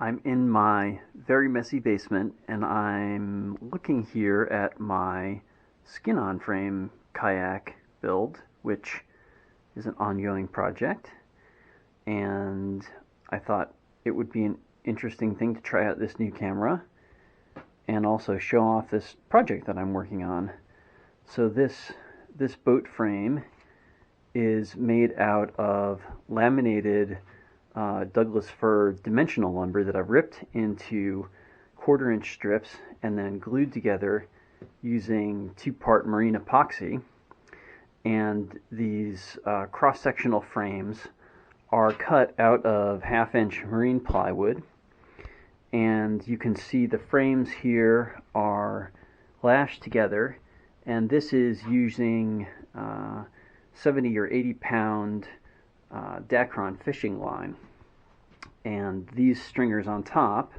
I'm in my very messy basement and I'm looking here at my skin-on frame kayak build, which is an ongoing project, and I thought it would be an interesting thing to try out this new camera and also show off this project that I'm working on. So this boat frame is made out of laminated Douglas fir dimensional lumber that I've ripped into 1/4-inch strips and then glued together using 2-part marine epoxy. And these cross-sectional frames are cut out of 1/2-inch marine plywood, and you can see the frames here are lashed together, and this is using 70 or 80 pound Dacron fishing line. And these stringers on top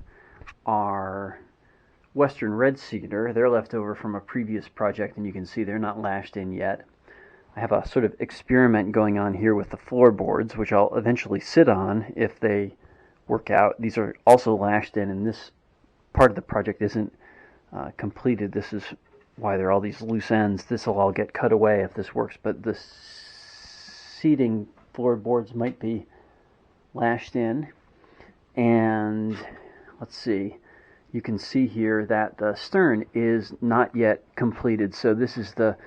are Western red cedar. They're left over from a previous project, and you can see they're not lashed in yet. I have a sort of experiment going on here with the floorboards, which I'll eventually sit on if they work out. These are also lashed in, and this part of the project isn't completed. This is why there are all these loose ends. This will all get cut away if this works, but the seating floorboards might be lashed in. And let's see, you can see here that the stern is not yet completed. So this is the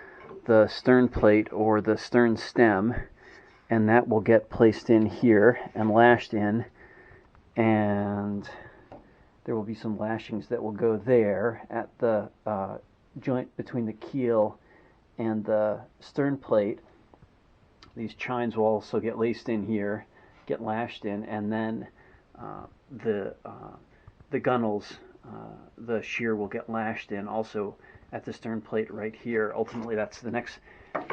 stern plate or the stern stem, and that will get placed in here and lashed in, and there will be some lashings that will go there at the joint between the keel and the stern plate. These chines will also get laced in here, get lashed in, and then the gunnels, the shear will get lashed in also at the stern plate right here. Ultimately, that's the next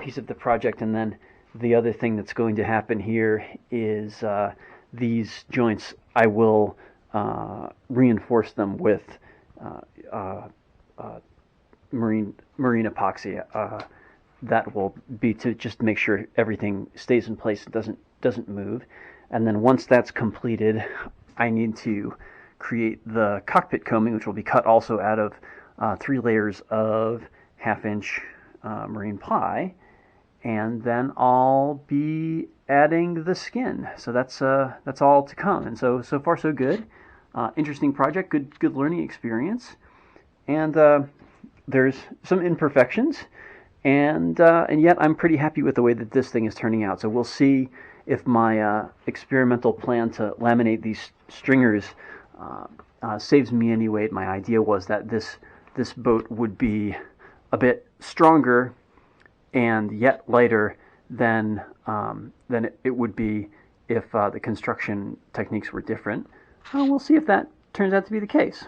piece of the project. And then the other thing that's going to happen here is these joints, I will reinforce them with marine epoxy. That will be to just make sure everything stays in place and doesn't move. And then once that's completed, I need to create the cockpit combing, which will be cut also out of 3 layers of 1/2-inch marine ply, and then I'll be adding the skin. So that's all to come. And so far so good. Interesting project, good learning experience, and there's some imperfections, and yet I'm pretty happy with the way that this thing is turning out. So we'll see if my experimental plan to laminate these stringers saves me any weight. My idea was that this boat would be a bit stronger and yet lighter than it would be if the construction techniques were different. We'll see if that turns out to be the case.